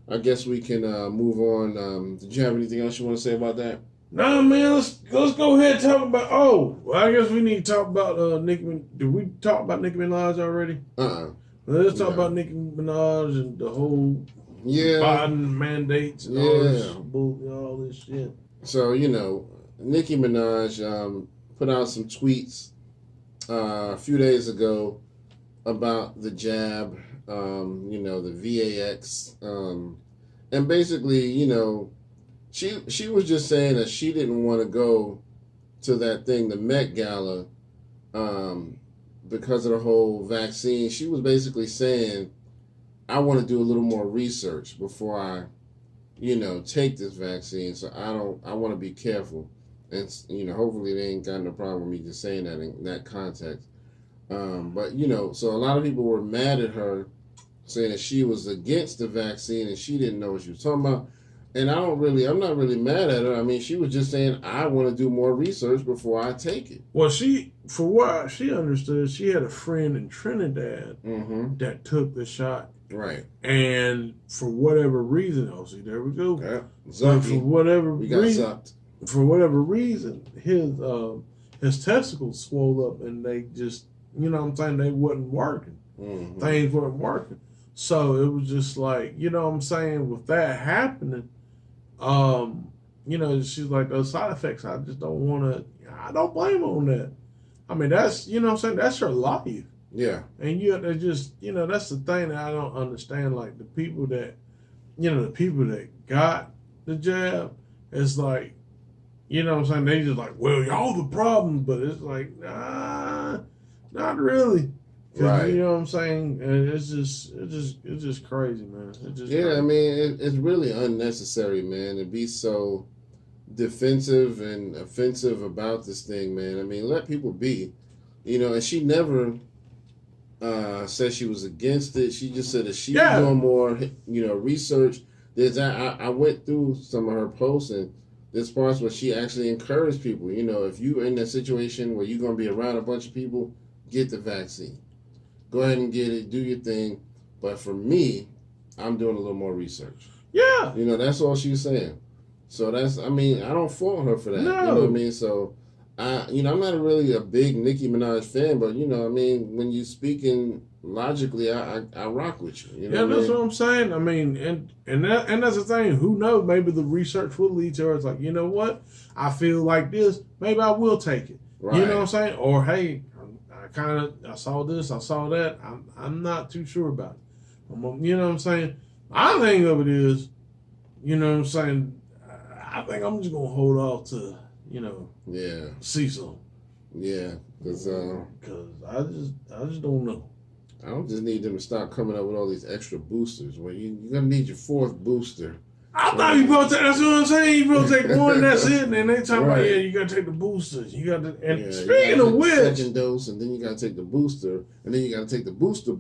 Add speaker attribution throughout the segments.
Speaker 1: I guess we can move on. Did you have anything else you want to say about that?
Speaker 2: Nah, man, let's go ahead and talk about. Oh, well, I guess we need to talk about Nicki. Did we talk about Nicki Minaj already? Let's talk about Nicki Minaj and the whole Biden mandates and all this shit.
Speaker 1: So Nicki Minaj put out some tweets a few days ago about the jab, the VAX, and basically, she was just saying that she didn't want to go to that thing, the Met Gala, because of the whole vaccine. She was basically saying, I want to do a little more research before I, take this vaccine. So I want to be careful. And, hopefully they ain't got no problem with me just saying that in that context. But, so a lot of people were mad at her saying that she was against the vaccine and she didn't know what she was talking about. And I'm not really mad at her. I mean, she was just saying, I want to do more research before I take it.
Speaker 2: Well, for what she understood, she had a friend in Trinidad that took the shot.
Speaker 1: Right.
Speaker 2: And for whatever reason, see, there we go.
Speaker 1: Yeah.
Speaker 2: For whatever
Speaker 1: we got
Speaker 2: reason,
Speaker 1: sucked.
Speaker 2: For whatever reason, his testicles swelled up and they just, they wasn't working. Things weren't working. So it was just like, with that happening, she's like, those side effects, I just don't want to, I don't blame her on that. I mean, that's, that's her life.
Speaker 1: Yeah.
Speaker 2: And that's the thing that I don't understand. Like the people that got the jab, it's like, they just like, well, y'all the problem, but it's like, nah, not really. Right. You know what I'm saying? And it's just crazy, man. Crazy.
Speaker 1: I mean, it's really unnecessary, man, to be so defensive and offensive about this thing, man. I mean, let people be, and she never said she was against it. She just said that she's doing more, research. I went through some of her posts, and there's parts where she actually encouraged people, if you're in a situation where you're going to be around a bunch of people, get the vaccine. Go ahead and get it, do your thing. But for me, I'm doing a little more research.
Speaker 2: Yeah.
Speaker 1: That's all she's saying. So I don't fault her for that.
Speaker 2: No.
Speaker 1: You know what I mean? So, I'm not really a big Nicki Minaj fan, but, when you speaking logically, I rock with you.
Speaker 2: That's what I'm saying. I mean, and that's the thing. Who knows? Maybe the research will lead to her. It's like, you know what? I feel like this. Maybe I will take it. Right. You know what I'm saying? Or, hey, I saw this, I saw that. I'm not too sure about it. You know what I'm saying? My thing of it is, you know what I'm saying? I think I'm just gonna hold off to, see some.
Speaker 1: Yeah, because
Speaker 2: I just don't know.
Speaker 1: I don't just need them to start coming up with all these extra boosters. Well, you're gonna need your fourth booster.
Speaker 2: I thought you both take. That's what I'm saying. You both take one. That's it. And then they talk about you gotta take the boosters. You got to. And speaking of which,
Speaker 1: second dose, and then you gotta take the booster, and then you gotta take the booster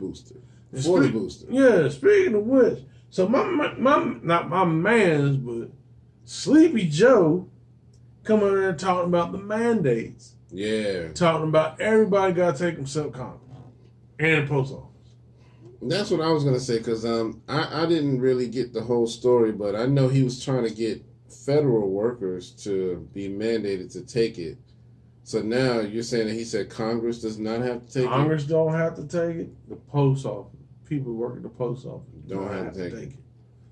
Speaker 1: for the booster.
Speaker 2: Yeah. Speaking of which, so my not my man's, but Sleepy Joe coming in there talking about the mandates.
Speaker 1: Yeah.
Speaker 2: Talking about everybody gotta take themselves condoms and the post office.
Speaker 1: That's what I was going to say, because I didn't really get the whole story, but I know he was trying to get federal workers to be mandated to take it. So now you're saying that he said Congress does not have to take it?
Speaker 2: Congress don't have to take it. The post office, people who work at the post office
Speaker 1: don't have to take it.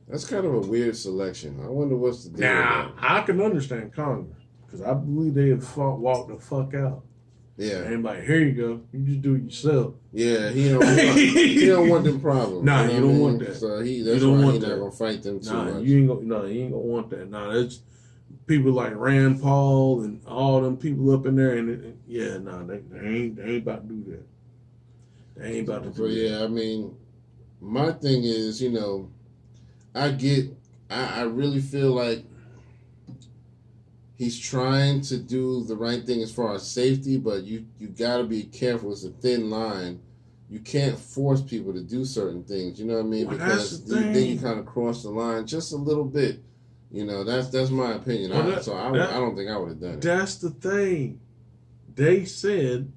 Speaker 1: That's kind of a weird selection. I wonder what's the deal with that.
Speaker 2: I can understand Congress, because I believe they have walked the fuck out.
Speaker 1: Yeah.
Speaker 2: And like, here you go. You just do it yourself.
Speaker 1: Yeah, he don't want them problems.
Speaker 2: Nah, you don't want that.
Speaker 1: So that's why he's not gonna fight them too much.
Speaker 2: You ain't gonna want that. Nah, it's people like Rand Paul and all them people up in there, and they ain't about to do that. They ain't about to do that.
Speaker 1: Yeah, I mean, my thing is, I really feel like he's trying to do the right thing as far as safety, but you got to be careful. It's a thin line. You can't force people to do certain things. You know what I mean?
Speaker 2: Well,
Speaker 1: because then you kind of cross the line just a little bit. That's my opinion. I don't think I would have done it.
Speaker 2: That's the thing. They said,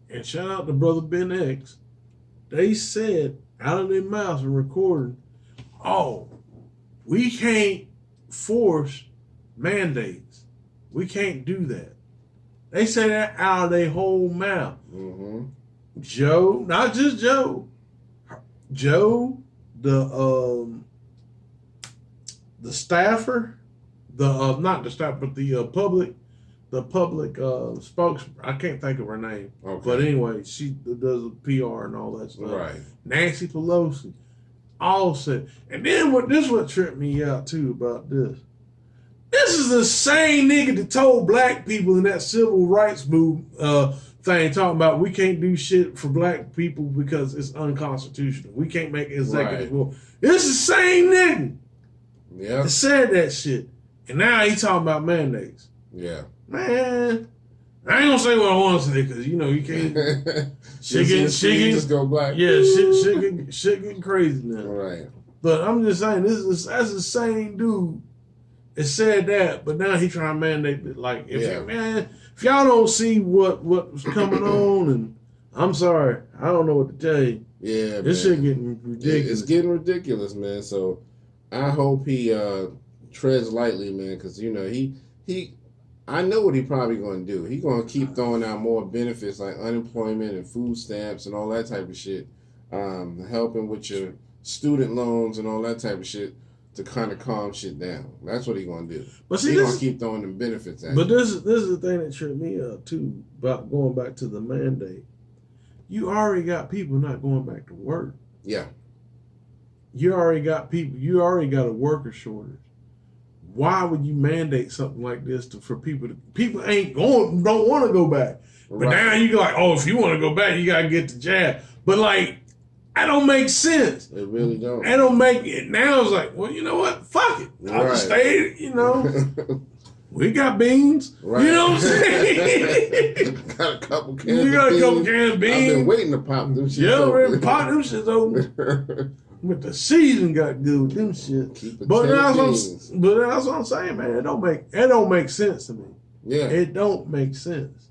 Speaker 2: and shout out to Brother Ben X, they said out of their mouths and recording, we can't force mandates. We can't do that. They say that out of their whole mouth.
Speaker 1: Mm-hmm.
Speaker 2: Joe, not just Joe. Joe, the staffer, not the staff, but the public spokesman. I can't think of her name.
Speaker 1: Okay.
Speaker 2: But anyway, she does PR and all that stuff.
Speaker 1: Right.
Speaker 2: Nancy Pelosi, all said. And then what tripped me out too about this. This is the same nigga that told black people in that civil rights movement thing, talking about we can't do shit for black people because it's unconstitutional. We can't make executive rule. It's the same nigga that said that shit. And now he talking about mandates.
Speaker 1: Yeah.
Speaker 2: Man, I ain't gonna say what I want to say because you can't. shit
Speaker 1: just go black.
Speaker 2: Yeah, shit getting crazy now.
Speaker 1: Right.
Speaker 2: But I'm just saying, that's the same dude that said that, but now he trying to mandate it. Like, if y'all don't see what's coming on, and I'm sorry, I don't know what to tell you.
Speaker 1: Yeah,
Speaker 2: this shit getting ridiculous.
Speaker 1: It's getting ridiculous, man. So I hope he treads lightly, man, because he I know what he probably going to do. He going to keep throwing out more benefits like unemployment and food stamps and all that type of shit, helping with your student loans and all that type of shit to kind of calm shit down. That's what he going to do. But see, he's going to keep throwing them benefits at you.
Speaker 2: But this is the thing that tripped me up too about going back to the mandate. You already got people not going back to work.
Speaker 1: Yeah.
Speaker 2: You already got people. You already got a worker shortage. Why would you mandate something like this for people? People don't want to go back. But now you go like, oh, if you want to go back, you gotta get the jab. But like, that don't make sense.
Speaker 1: It really don't.
Speaker 2: That don't make it. Now it's like, well, you know what? Fuck it. I'll just stay. We got beans. Right. You know what I'm saying?
Speaker 1: Got a couple cans.
Speaker 2: We got a couple cans of beans.
Speaker 1: I've been waiting to pop them shit.
Speaker 2: Yeah, we're pop them shit open. But the season got good with them shit. But that's what I'm saying, man. It don't make sense to me.
Speaker 1: Yeah.
Speaker 2: It don't make sense.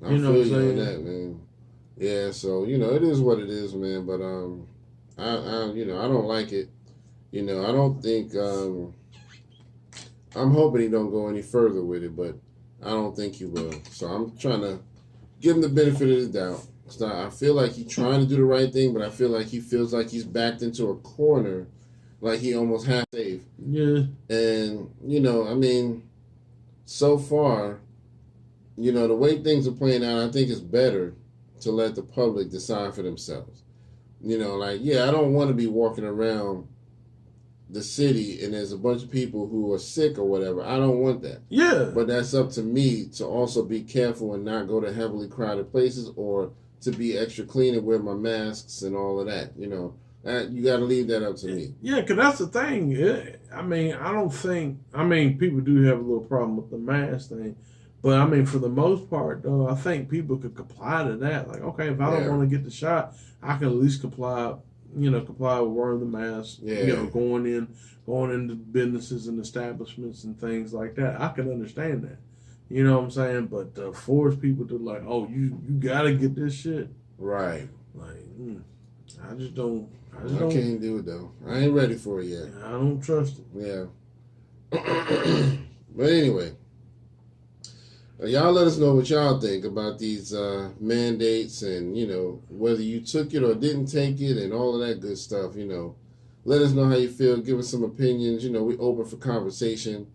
Speaker 1: I feel you on that, man. Yeah, so, it is what it is, man. But I don't like it. I don't think I'm hoping he don't go any further with it, but I don't think he will. So I'm trying to give him the benefit of the doubt. I feel like he's trying to do the right thing, but I feel like he feels like he's backed into a corner, like he almost half safe.
Speaker 2: Yeah.
Speaker 1: And, so far, the way things are playing out, I think it's better to let the public decide for themselves. I don't want to be walking around the city and there's a bunch of people who are sick or whatever. I don't want that.
Speaker 2: Yeah.
Speaker 1: But that's up to me to also be careful and not go to heavily crowded places or to be extra clean and wear my masks and all of that. You got to leave that up to me.
Speaker 2: Yeah, because that's the thing. People do have a little problem with the mask thing. But, for the most part, though, I think people could comply to that. Like, okay, if I don't want to get the shot, I can at least comply with wearing the mask, going into businesses and establishments and things like that. I can understand that. You know what I'm saying? But force people to like, oh, you got to get this shit.
Speaker 1: Right.
Speaker 2: Like, I just don't.
Speaker 1: I can't do it, though. I ain't ready for it yet.
Speaker 2: I don't trust it.
Speaker 1: Yeah. But anyway, y'all let us know what y'all think about these mandates and, whether you took it or didn't take it and all of that good stuff, Let us know how you feel. Give us some opinions. We open for conversation.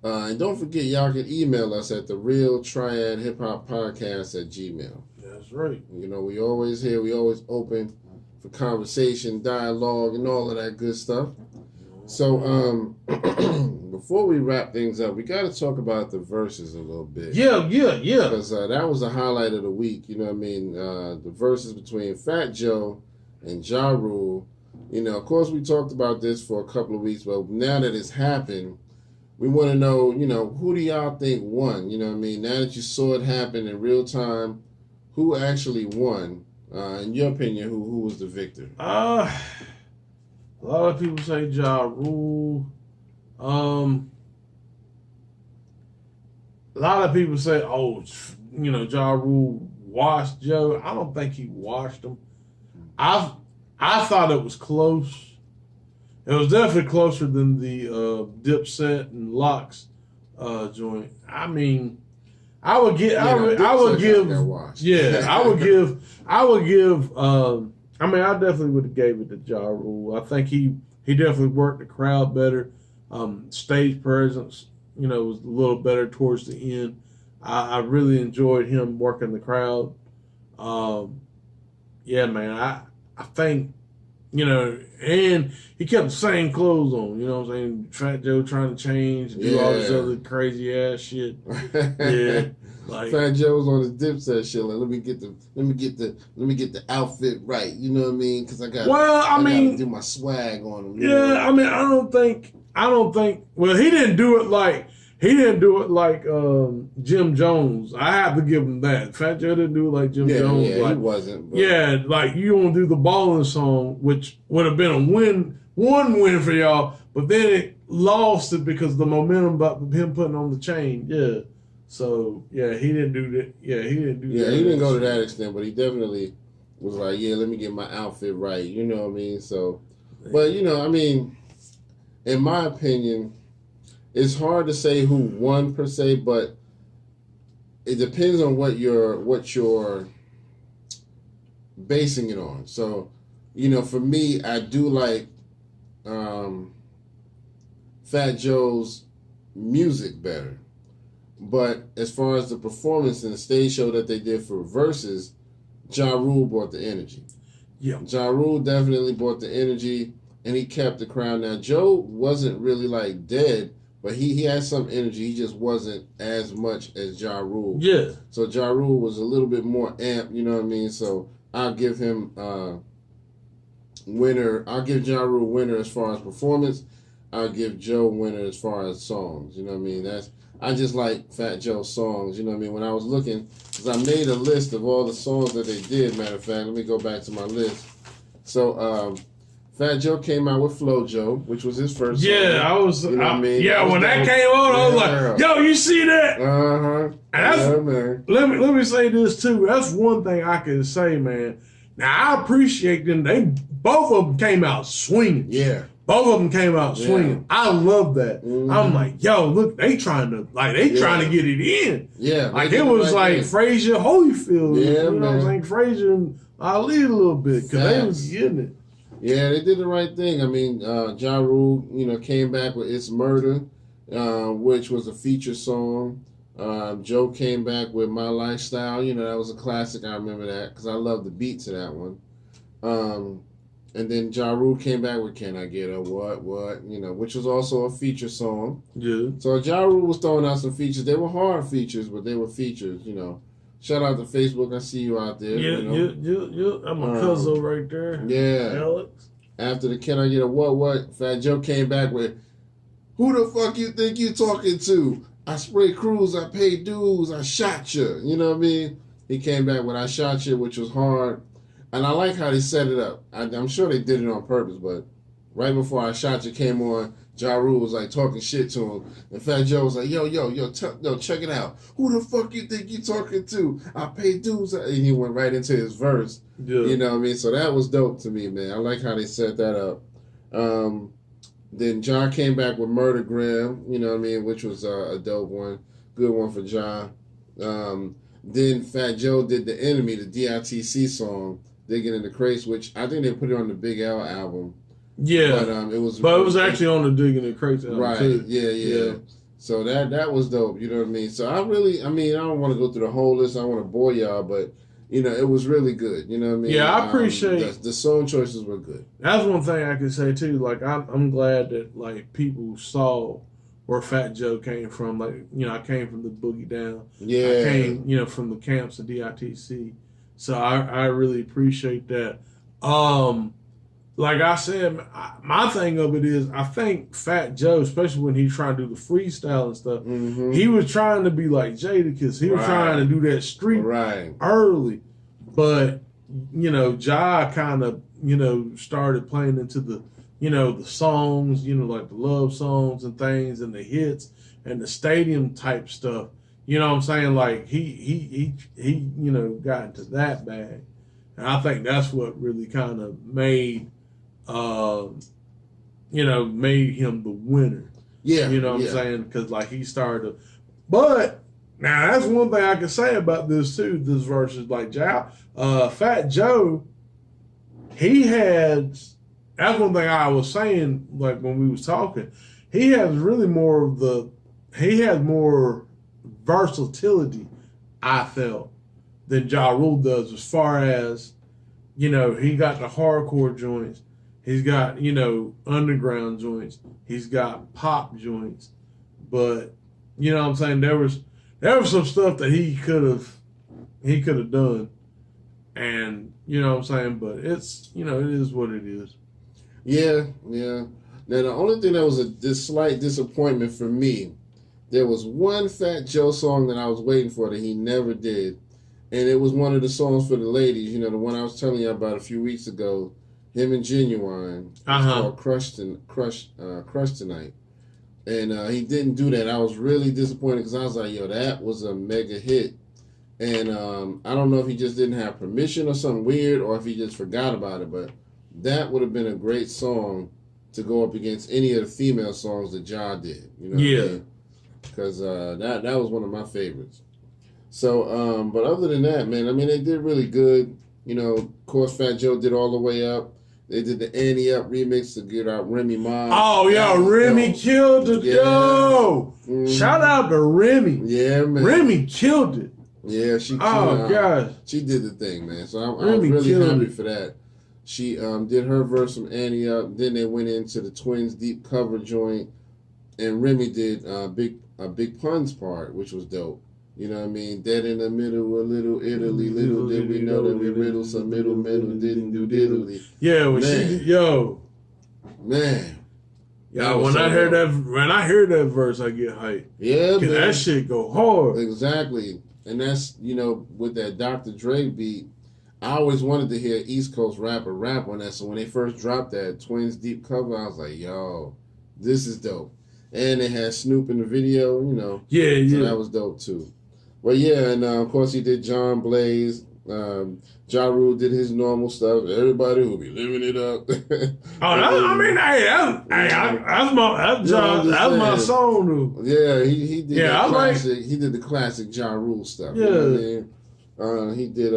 Speaker 1: And don't forget, y'all can email us at therealtriadhiphoppodcast@gmail.com.
Speaker 2: That's right.
Speaker 1: We always here. We always open for conversation, dialogue, and all of that good stuff. So, before we wrap things up, we got to talk about the Verzuz a little bit.
Speaker 2: Yeah.
Speaker 1: Because that was the highlight of the week. The Verzuz between Fat Joe and Ja Rule. Of course, we talked about this for a couple of weeks, but now that it's happened, we want to know, who do y'all think won? Now that you saw it happen in real time, who actually won? In your opinion, who was the victor?
Speaker 2: A lot of people say Ja Rule. A lot of people say, Ja Rule washed Joe. I don't think he washed him. I thought it was close. It was definitely closer than the Dipset and Locks joint. I mean, I would give. I would give. Yeah, I would give. I would give. I mean, I definitely would have gave it to Ja Rule. I think he definitely worked the crowd better. Stage presence, was a little better towards the end. I really enjoyed him working the crowd. Yeah, man. I think, and he kept the same clothes on. You know what I'm saying? Fat Joe trying to change, do all this other crazy ass shit. Yeah. Like,
Speaker 1: Fat Joe was on his Dipset shit. Like, let me get the outfit right. You know what I mean? Because I gotta do my swag on him.
Speaker 2: Yeah, I mean, I don't think. Well, he didn't do it like Jim Jones. I have to give him that. Fat Joe didn't do it like Jim Jones.
Speaker 1: Yeah, he wasn't. But.
Speaker 2: Yeah, like you want to do the balling song, which would have been one win for y'all, but then it lost it because of the momentum about him putting on the chain. Yeah. So, yeah, he didn't do that. Yeah, he didn't do that.
Speaker 1: Yeah, he didn't go to that extent, but he definitely was like, let me get my outfit right. You know what I mean? So, but, I mean, in my opinion, it's hard to say who won per se, but it depends on what you're basing it on. So, for me, I do like Fat Joe's music better. But as far as the performance and the stage show that they did for Verzuz, Ja Rule brought the energy.
Speaker 2: Yeah.
Speaker 1: Ja Rule definitely brought the energy, and he kept the crowd. Now, Joe wasn't really like dead, but he had some energy. He just wasn't as much as Ja Rule.
Speaker 2: Yeah.
Speaker 1: So Ja Rule was a little bit more amped, you know what I mean? So I'll give him winner. I'll give Ja Rule winner as far as performance. I'll give Joe winner as far as songs. You know what I mean? I just like Fat Joe's songs, you know what I mean? When I was looking, because I made a list of all the songs that they did, matter of fact. Let me go back to my list. So, Fat Joe came out with Flo Joe, which was his first song.
Speaker 2: Yeah, I was,
Speaker 1: you know what I mean?
Speaker 2: Yeah, when that came on, I was like, yo, you see that?
Speaker 1: Uh-huh.
Speaker 2: And man. Let me say this, too. That's one thing I can say, man. Now, I appreciate them. Both of them came out swinging.
Speaker 1: Yeah.
Speaker 2: Both of them came out swinging. I love that. Mm-hmm. I'm like, yo, look, they trying to get it in.
Speaker 1: Yeah.
Speaker 2: Like, it was like Frazier, Holyfield. Yeah, you know what I'm saying? Frazier and Ali a little bit, because they was getting it.
Speaker 1: Yeah, they did the right thing. I mean, Ja Rule, came back with It's Murder, which was a feature song. Joe came back with My Lifestyle. That was a classic. I remember that because I love the beat to that one. And then Ja Rule came back with Can I Get a What, which was also a feature song.
Speaker 2: Yeah.
Speaker 1: So Ja Rule was throwing out some features. They were hard features, but they were features, Shout out to Facebook. I see you out there.
Speaker 2: Yeah, I'm a cousin right there.
Speaker 1: Yeah.
Speaker 2: Alex.
Speaker 1: After the Can I Get a What, Fat Joe came back with, who the fuck you think you talking to? I sprayed crews, I paid dues, I shot you. You know what I mean? He came back with I Shot You, which was hard. And I like how they set it up. I'm sure they did it on purpose, but right before I Shot You came on, Ja Rule was like talking shit to him. And Fat Joe was like, yo, check it out. Who the fuck you think you talking to? I pay dues. And he went right into his verse. Yeah. You know what I mean? So that was dope to me, man. I like how they set that up. Then Ja came back with Murder Graham, you know what I mean, which was a dope one. Good one for Ja. Then Fat Joe did The Enemy, the DITC song, Digging in the Crates, which I think they put it on the Big L album.
Speaker 2: Yeah,
Speaker 1: but it was
Speaker 2: actually on the Digging in the Crates album,
Speaker 1: right?
Speaker 2: Too.
Speaker 1: Yeah. So that was dope. You know what I mean? So I don't want to go through the whole list. I don't want to bore y'all, but it was really good. You know what I mean?
Speaker 2: Yeah, I appreciate
Speaker 1: the song choices were good.
Speaker 2: That's one thing I can say too. Like I'm glad that like people saw where Fat Joe came from. Like I came from the Boogie Down.
Speaker 1: Yeah,
Speaker 2: I came from the camps of DITC. So I really appreciate that. Like I said, my thing of it is I think Fat Joe, especially when he's trying to do the freestyle and stuff, he was trying to be like Jadakiss. He was trying to do that street early. But, Ja kind of, started playing into the, the songs, like the love songs and things and the hits and the stadium type stuff. You know what I'm saying? Like he got into that bag. And I think that's what really kind of made made him the winner.
Speaker 1: Yeah.
Speaker 2: You know what I'm saying? Because, like, he started to... But, now, that's one thing I can say about this, too, this versus, like, Fat Joe, he had... That's one thing I was saying, like, when we was talking. He has really more of the... He has more versatility, I felt, than Ja Rule does as far as, he got the hardcore joints. He's got, underground joints. He's got pop joints. But, you know what I'm saying? There was some stuff that he could have done. And, you know what I'm saying? But it's, it is what it is.
Speaker 1: Yeah. Now, the only thing that was a slight disappointment for me, there was one Fat Joe song that I was waiting for that he never did. And it was one of the songs for the ladies, the one I was telling you about a few weeks ago, him and Genuine. It's called Crush Tonight. And he didn't do that. I was really disappointed because I was like, yo, that was a mega hit. And I don't know if he just didn't have permission or something weird or if he just forgot about it, but that would have been a great song to go up against any of the female songs that Ja did. You know what I mean? Because that was one of my favorites. So, but other than that, man, I mean, they did really good. Of course, Fat Joe did All the Way Up. They did the Annie Up remix to get out Remy Ma.
Speaker 2: Oh, yeah, Remy killed it, though. Shout out to Remy.
Speaker 1: Yeah, man.
Speaker 2: Remy killed it.
Speaker 1: Yeah, she.
Speaker 2: Gosh,
Speaker 1: she did the thing, man. So I was really happy for that. She did her verse from Annie Up. Then they went into the Twins deep cover joint, and Remy did Big Pun's part, which was dope. You know what I mean? Dead in the middle, a little Italy. Little did we know that we riddled some middle, didn't do diddly.
Speaker 2: Yeah, when she
Speaker 1: man.
Speaker 2: Yeah, when I hear that verse, I get hyped.
Speaker 1: Yeah, man.
Speaker 2: That shit go hard.
Speaker 1: Exactly. And that's, with that Dr. Dre beat, I always wanted to hear East Coast rapper rap on that. So when they first dropped that Twins deep cover, I was like, yo, this is dope. And they had Snoop in the video,
Speaker 2: Yeah.
Speaker 1: So that was dope too. Well, yeah, and of course he did John Blaze. Ja Rule did his normal stuff. Everybody will be living it up.
Speaker 2: That's my song, though.
Speaker 1: Yeah, he did. Yeah, he did the classic Ja Rule stuff.
Speaker 2: Yeah,
Speaker 1: you know what I mean? He did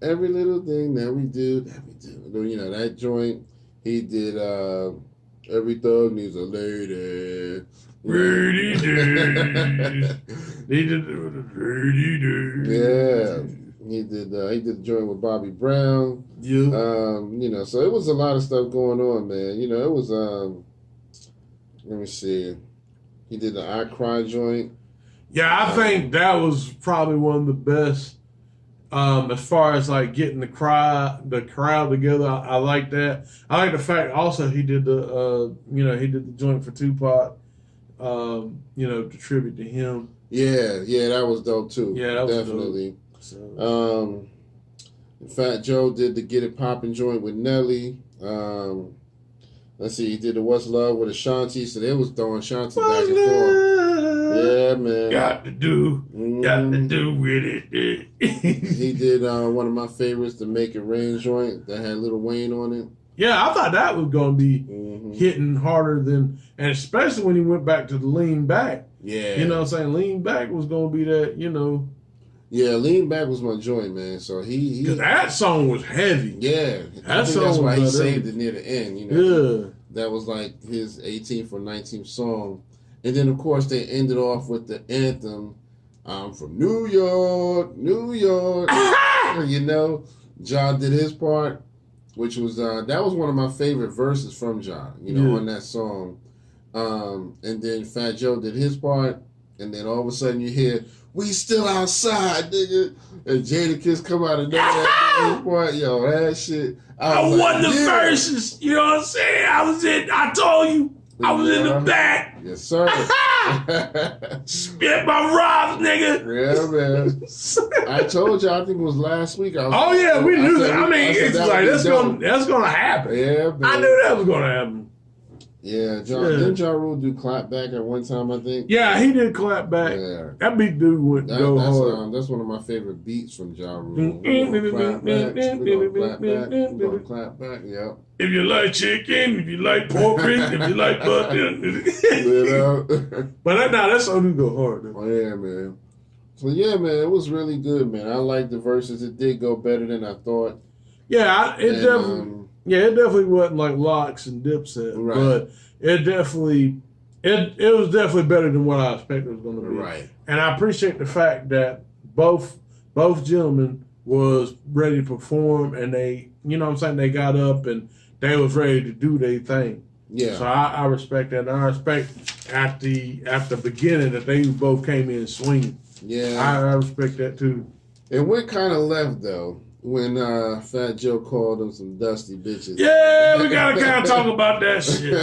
Speaker 1: every little thing that we do. That joint. He did Every Thug Needs a Lady.
Speaker 2: Yeah,
Speaker 1: he did the joint with Bobby Brown.
Speaker 2: Yeah.
Speaker 1: So it was a lot of stuff going on, man. It was let me see. He did the I Cry joint.
Speaker 2: Yeah, I think that was probably one of the best as far as like getting the crowd together. I like that. I like the fact also he did the joint for Tupac. To tribute to him.
Speaker 1: Yeah, that was dope too.
Speaker 2: Yeah, that was
Speaker 1: definitely.
Speaker 2: Dope. So.
Speaker 1: Fat Joe did the Get It Poppin' joint with Nelly. Let's see, he did the What's Love with Ashanti, so they was throwing Ashanti back and forth. Yeah, man.
Speaker 2: Got to do with it.
Speaker 1: He did one of my favorites, the Make It Rain joint that had Lil Wayne on it.
Speaker 2: Yeah, I thought that was going to be hitting harder than, and especially when he went back to the Lean Back.
Speaker 1: Yeah.
Speaker 2: You know what I'm saying? Lean Back was going to be that,
Speaker 1: Yeah, Lean Back was my joint, man. So he
Speaker 2: because that song was heavy.
Speaker 1: Yeah. That's why he saved it near the end,
Speaker 2: Yeah.
Speaker 1: That was like his 18th or 19th song. And then, of course, they ended off with the anthem, I'm from New York, New York. Ja did his part. Which was that was one of my favorite verses from Ja, on that song. And then Fat Joe did his part, and then all of a sudden you hear, "We still outside, nigga," and Jadakiss come out and do that part. Yo, that shit.
Speaker 2: I won the verses. You know what I'm saying? I told you, I was in the back.
Speaker 1: Yes, sir.
Speaker 2: Spit my rhymes, nigga.
Speaker 1: Yeah, man. I told you, I think it was last week.
Speaker 2: We knew that. I mean, it's like that's gonna happen.
Speaker 1: Yeah, man.
Speaker 2: I knew that was gonna happen.
Speaker 1: Yeah, didn't Ja Rule do clap back at one time, I think?
Speaker 2: Yeah, he did clap back.
Speaker 1: Yeah.
Speaker 2: That big dude went go hard.
Speaker 1: That's one of my favorite beats from Ja Rule. We're gonna clap back. We're gonna clap back. Yep.
Speaker 2: If you like chicken, if you like pork ribs, if you like butter.
Speaker 1: You know?
Speaker 2: But that song do go hard, though.
Speaker 1: Oh, yeah, man. So, yeah, man, it was really good, man. I liked the verses. It did go better than I thought.
Speaker 2: Yeah, it definitely wasn't like Locks and Dipset,
Speaker 1: right.
Speaker 2: but it was definitely better than what I expected it was going to be.
Speaker 1: Right.
Speaker 2: And I appreciate the fact that both gentlemen was ready to perform, and they, you know what I'm saying, they got up and they was ready to do their thing.
Speaker 1: Yeah.
Speaker 2: So I respect that. And I respect at the beginning that they both came in swinging.
Speaker 1: Yeah.
Speaker 2: I respect that too.
Speaker 1: And we're kind of left though when Fat Joe called them some dusty bitches.
Speaker 2: Yeah, we gotta kind of talk about that shit.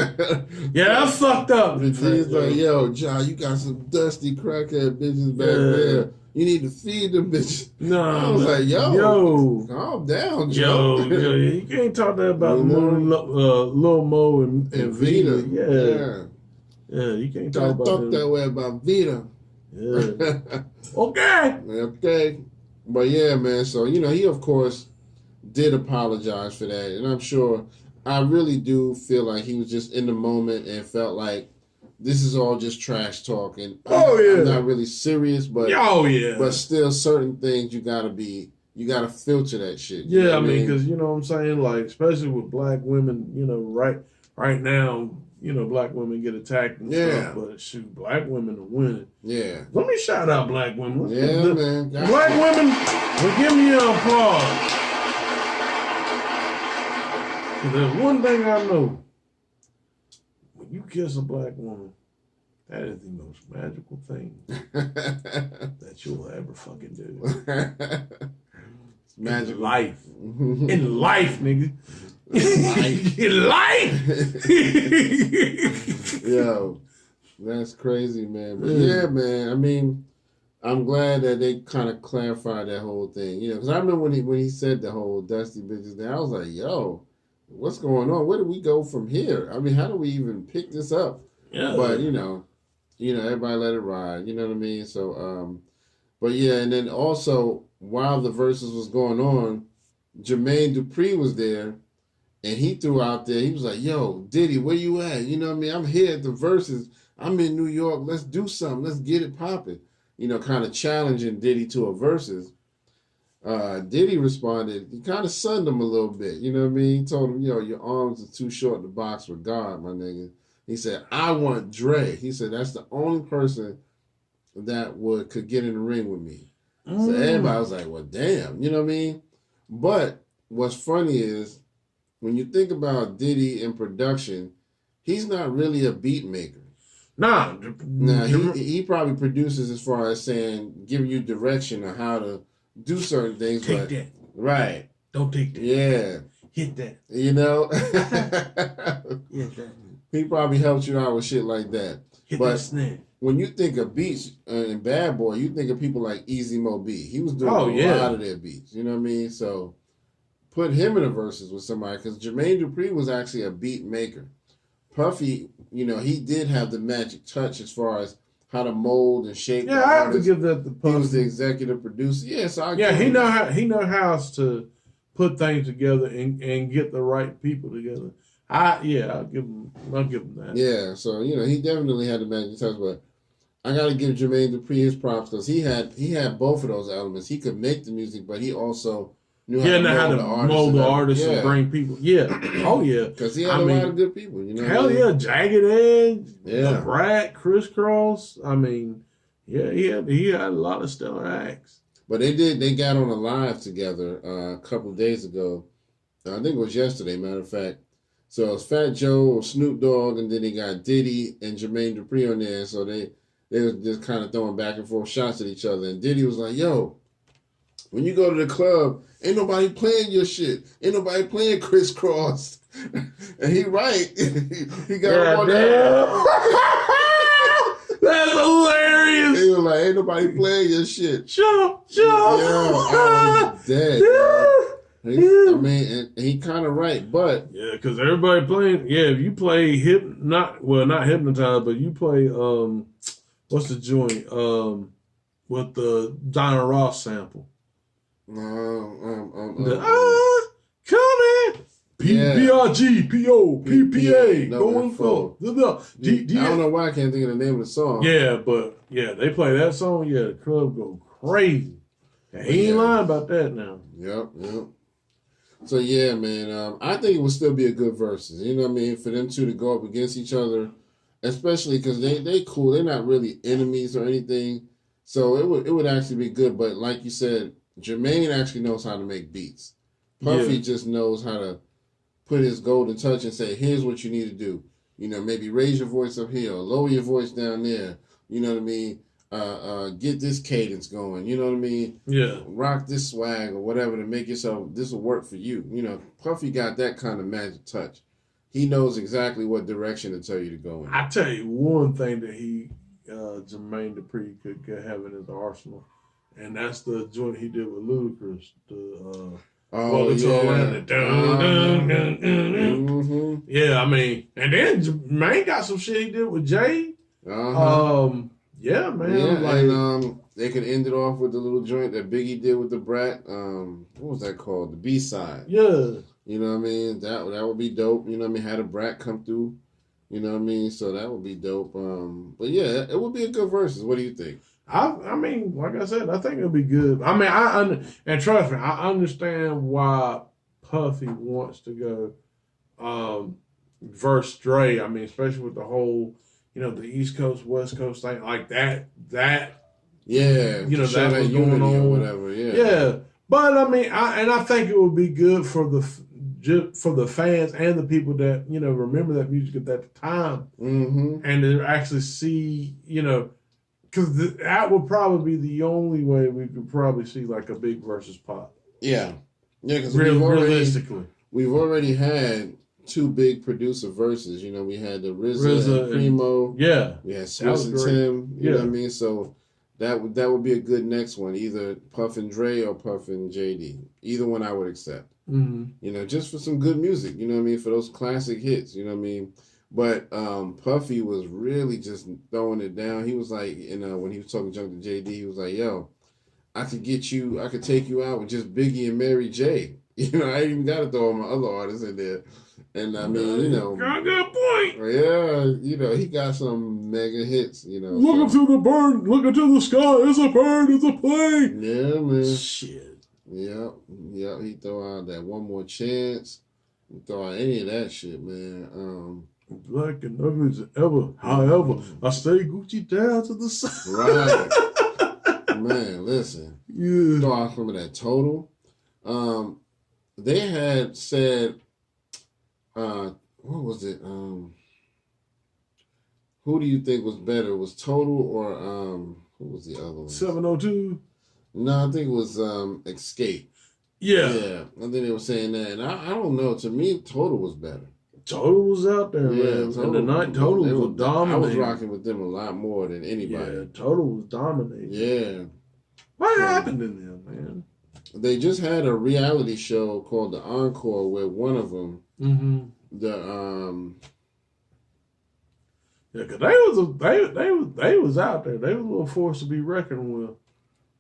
Speaker 2: Yeah, that's fucked up.
Speaker 1: He's like, yo, John, you got some dusty crackhead bitches back there. You need to feed them bitches.
Speaker 2: No,
Speaker 1: I was like, yo, calm down, Joe.
Speaker 2: Yo, you can't talk that about Lil Mo and Vita. Yeah, you can't talk about
Speaker 1: talk that way about Vita.
Speaker 2: Yeah. Okay.
Speaker 1: But yeah, man, so, you know, he, of course, did apologize for that. And I'm sure, I really do feel like he was just in the moment and felt like this is all just trash talk. And I'm not really serious, but but still certain things you gotta filter that shit.
Speaker 2: Yeah, I mean, because, you know what I'm saying? Like, especially with black women, you know, right now, you know, black women get attacked and stuff, but shoot, black women are winning.
Speaker 1: Yeah.
Speaker 2: Let me shout out black women.
Speaker 1: Man.
Speaker 2: Black women, well, give me an applause. Because there's one thing I know. When you kiss a black woman, that is the most magical thing that you'll ever fucking do.
Speaker 1: It's magical.
Speaker 2: In life. In life, nigga. In life.
Speaker 1: Yo, that's crazy, man. But yeah, man. I mean, I'm glad that they kind of clarified that whole thing. You know, because I remember when he said the whole dusty bitches thing, I was like, yo, what's going on? Where do we go from here? I mean, how do we even pick this up?
Speaker 2: Yeah.
Speaker 1: But you know, everybody let it ride. You know what I mean? So, but yeah, and then also while the Verzuz was going on, Jermaine Dupri was there. And he threw out there, he was like, yo, Diddy, where you at? You know what I mean? I'm here at the Verzuz. I'm in New York. Let's do something. Let's get it popping. You know, kind of challenging Diddy to a Verzuz. Diddy responded, he kind of sunned him a little bit. You know what I mean? He told him, yo, your arms are too short to box with God, my nigga. He said, I want Dre. He said, that's the only person that could get in the ring with me. So everybody was like, well, damn. You know what I mean? But what's funny is, when you think about Diddy in production, he's not really a beat maker.
Speaker 2: Nah,
Speaker 1: he probably produces as far as saying, giving you direction on how to do certain things.
Speaker 2: Take that.
Speaker 1: Right.
Speaker 2: Don't take that.
Speaker 1: Yeah.
Speaker 2: Hit that.
Speaker 1: You know?
Speaker 2: Hit that.
Speaker 1: He probably helps you out with shit like that.
Speaker 2: Hit that snare.
Speaker 1: When you think of beats in Bad Boy, you think of people like Easy Mo B. He was doing a lot of their beats. You know what I mean? So put him in a Verzuz with somebody, because Jermaine Dupri was actually a beat maker. Puffy, you know, he did have the magic touch as far as how to mold and shape.
Speaker 2: Yeah, I have to give that to Puffy.
Speaker 1: He was the executive producer. Yeah, so
Speaker 2: he know how to put things together and get the right people together. I'll give him that.
Speaker 1: Yeah, so you know, he definitely had the magic touch, but I gotta give Jermaine Dupri his props, because he had both of those elements. He could make the music, but he also knew how to mold the artists and bring people. Yeah. Oh, yeah. Because he had a lot of good people. You know.
Speaker 2: Hell yeah. Jagged Edge. Yeah. Brat, Crisscross. I mean, yeah, he had a lot of stellar acts.
Speaker 1: But they got on a live together a couple of days ago. I think it was yesterday, matter of fact. So it was Fat Joe, Snoop Dogg, and then they got Diddy and Jermaine Dupri on there. So they were just kind of throwing back and forth shots at each other. And Diddy was like, yo, when you go to the club, ain't nobody playing your shit. Ain't nobody playing Crisscross. And he right. He got him on there.
Speaker 2: That's hilarious.
Speaker 1: He was like, ain't nobody playing your shit.
Speaker 2: Sure.
Speaker 1: Yeah, I was dead. I mean, and he kind of right, but
Speaker 2: yeah, because everybody playing. Yeah, if you play not hypnotized, but you play what's the joint with the Donna Ross sample. The coming.
Speaker 1: Yeah.
Speaker 2: PRG, going for.
Speaker 1: I don't know why I can't think of the name of the song.
Speaker 2: Yeah, but yeah, they play that song. Yeah, the club go crazy. And he ain't lying about that now.
Speaker 1: Yep. So yeah, man, I think it would still be a good versus. You know what I mean? For them two to go up against each other, especially because they cool. They're not really enemies or anything. So it would actually be good. But like you said, Jermaine actually knows how to make beats. Puffy just knows how to put his golden touch and say, here's what you need to do. You know, maybe raise your voice up here, or lower your voice down there. You know what I mean? Get this cadence going. You know what I mean?
Speaker 2: Yeah.
Speaker 1: Rock this swag or whatever to make yourself, this will work for you. You know, Puffy got that kind of magic touch. He knows exactly what direction to tell you to go in.
Speaker 2: I tell you one thing that Jermaine Dupri could have in his arsenal, and that's the joint he did with Ludacris. Yeah, I mean, and then Jermaine got some shit he did with Jay. Yeah, man.
Speaker 1: Yeah, and they could end it off with the little joint that Biggie did with the Brat. What was that called? The B-side.
Speaker 2: Yeah.
Speaker 1: You know what I mean? That would be dope. You know what I mean? Had a Brat come through. You know what I mean? So that would be dope. But yeah, it would be a good versus. What do you think?
Speaker 2: I mean, like I said, I think it'll be good. I mean, and trust me, I understand why Puffy wants to go verse Dre. I mean, especially with the whole, the East Coast, West Coast thing like that.
Speaker 1: Yeah,
Speaker 2: that was going on,
Speaker 1: or whatever.
Speaker 2: Yeah. But I mean, I think it would be good for the fans and the people that remember that music at that time, and to actually see, because that would probably be the only way we could probably see like a big versus pop.
Speaker 1: Yeah, because
Speaker 2: realistically,
Speaker 1: we've already had two big producer verses. We had the RZA and Primo.
Speaker 2: Yeah,
Speaker 1: we had Swiss and Tim. You know what I mean? So that would be a good next one. Either Puff and Dre or Puff and JD. Either one I would accept.
Speaker 2: Mm-hmm.
Speaker 1: Just for some good music. You know what I mean? For those classic hits. You know what I mean? But Puffy was really just throwing it down. He was like, when he was talking junk to JD, he was like, yo, I could take you out with just Biggie and Mary J. I ain't even got to throw all my other artists in there. And I mean,
Speaker 2: got a point.
Speaker 1: Yeah, he got some mega hits,
Speaker 2: Look up to the bird, look into the sky, it's a bird, it's a plane.
Speaker 1: Yeah, man.
Speaker 2: Shit.
Speaker 1: Yeah, he throw out that One More Chance. He throw out any of that shit, man.
Speaker 2: Black and ugly as ever. However, I stay Gucci down to the side.
Speaker 1: Right. Man, listen.
Speaker 2: Yeah.
Speaker 1: Throw out some of that Total. They had said, what was it? Who do you think was better? Was Total or who was the other one?
Speaker 2: 702?
Speaker 1: No, I think it was Escape.
Speaker 2: Yeah.
Speaker 1: Yeah. I think they were saying that. And I don't know. To me, Total was better.
Speaker 2: Total was out there, man. And the night Total was dominating.
Speaker 1: I was rocking with them a lot more than anybody.
Speaker 2: Yeah, Total was dominating.
Speaker 1: Yeah.
Speaker 2: What happened to them, man?
Speaker 1: They just had a reality show called The Encore where one of them,
Speaker 2: yeah, cause they was out there. They was a little force to be reckoned with.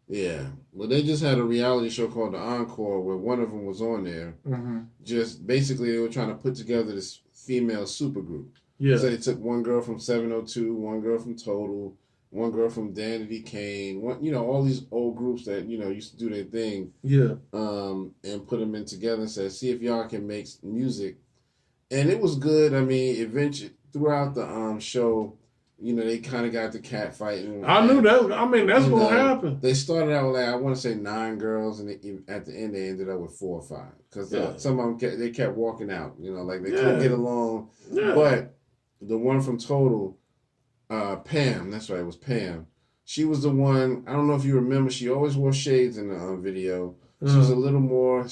Speaker 1: Yeah, well, they just had a reality show called The Encore where one of them was on there. Just basically, they were trying to put together this female supergroup.
Speaker 2: Yeah.
Speaker 1: So they took one girl from 702, one girl from Total, one girl from Danity Kane, all these old groups that, used to do their thing.
Speaker 2: Yeah.
Speaker 1: And put them in together and said, see if y'all can make music. And it was good. I mean, eventually, throughout the show, they kind of got the cat fighting.
Speaker 2: I knew that. I mean, that's going to happen.
Speaker 1: They started out with, I want to say 9 girls, and at the end, they ended up with 4 or 5. Because some of them, they kept walking out. They couldn't get along. Yeah. But the one from Total, Pam, that's right, it was Pam. She was the one, I don't know if you remember, she always wore shades in the video. She was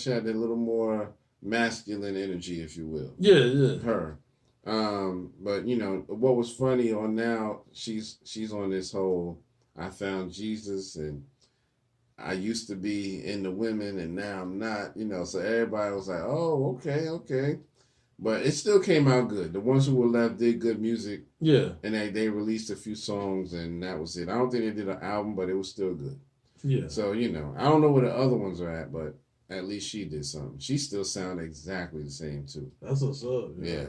Speaker 1: she had a little more masculine energy, if you will.
Speaker 2: Yeah.
Speaker 1: Her. But what was funny on now, she's on this whole I found Jesus, and I used to be into women and now I'm not, so everybody was like, oh, okay. But it still came out good. The ones who were left did good music.
Speaker 2: Yeah.
Speaker 1: And they released a few songs and that was it. I don't think they did an album, but it was still good.
Speaker 2: Yeah.
Speaker 1: So, I don't know where the other ones are at, but at least she did something. She still sounded exactly the same, too.
Speaker 2: That's what's up.
Speaker 1: Yeah.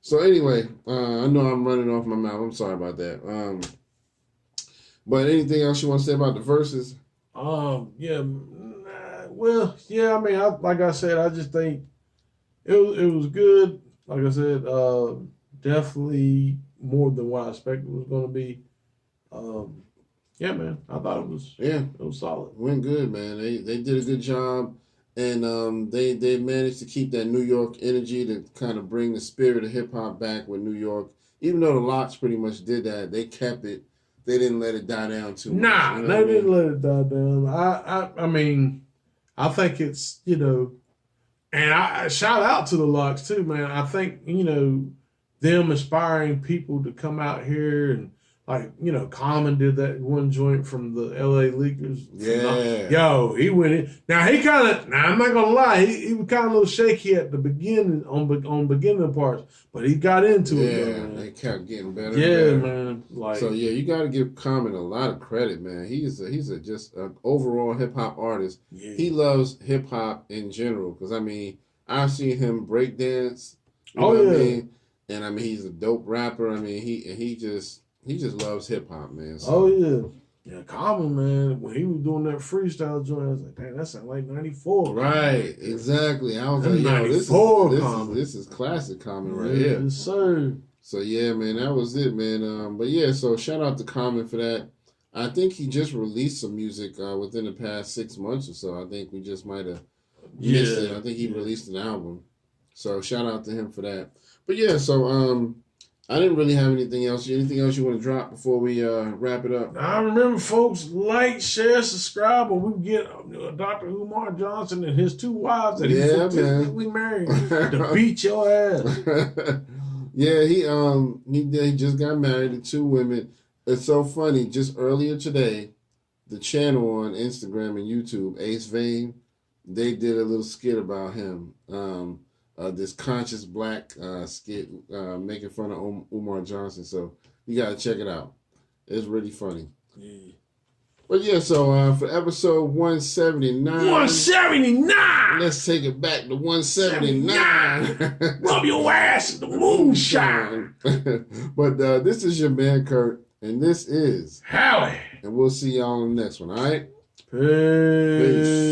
Speaker 1: So, anyway, I know I'm running off my mouth. I'm sorry about that. But anything else you want to say about the Verzuz?
Speaker 2: I mean, like I said, I just think it was good. Like I said, definitely more than what I expected it was going to be. Yeah, man, I thought it was solid.
Speaker 1: Went good, man. They did a good job, and they managed to keep that New York energy to kind of bring the spirit of hip hop back with New York. Even though the Lox pretty much did that, they kept it. They didn't let it die down too much.
Speaker 2: Nah, they didn't let it die down. I mean, I think it's, and I shout out to the Lox too, man. I think, them inspiring people to come out here and Common did that one joint from the LA Leakers.
Speaker 1: Yeah.
Speaker 2: He went in. Now I'm not gonna lie, he was kind of a little shaky at the beginning on beginning parts, but he got into it.
Speaker 1: Yeah,
Speaker 2: man.
Speaker 1: they kept getting better.
Speaker 2: Yeah,
Speaker 1: and better.
Speaker 2: man.
Speaker 1: So yeah, you got to give Common a lot of credit, man. He's just an overall hip hop artist. Yeah. He loves hip hop in general because I've seen him break dance. What I mean? And he's a dope rapper. He just loves hip hop, man. So.
Speaker 2: Yeah, Common, man. When he was doing that freestyle joint, I was like, "Dang, that sounds like '94."
Speaker 1: Right, exactly. I was like, this is classic Common right here.
Speaker 2: Yes, sir.
Speaker 1: So yeah, man, that was it, man. But yeah, so shout out to Common for that. I think he just released some music within the past 6 months or so. I think we just might have missed it. I think he released an album. So shout out to him for that. But yeah, so I didn't really have anything else. Anything else you want to drop before we wrap it up?
Speaker 2: I remember, folks, like, share, subscribe, or we get Dr. Umar Johnson and his 2 wives that he married to beat your ass.
Speaker 1: Yeah, he just got married to 2 women. It's so funny. Just earlier today, the channel on Instagram and YouTube, Ace Vane, they did a little skit about him. This conscious black skit making fun of Umar Johnson. So you got to check it out. It's really funny. Yeah. But yeah, so for episode 179.
Speaker 2: 179!
Speaker 1: Let's take it back to 179.
Speaker 2: Rub your ass in the moonshine.
Speaker 1: But this is your man, Kurt. And this is
Speaker 2: Howie.
Speaker 1: And we'll see y'all on the next one, all right?
Speaker 2: Peace.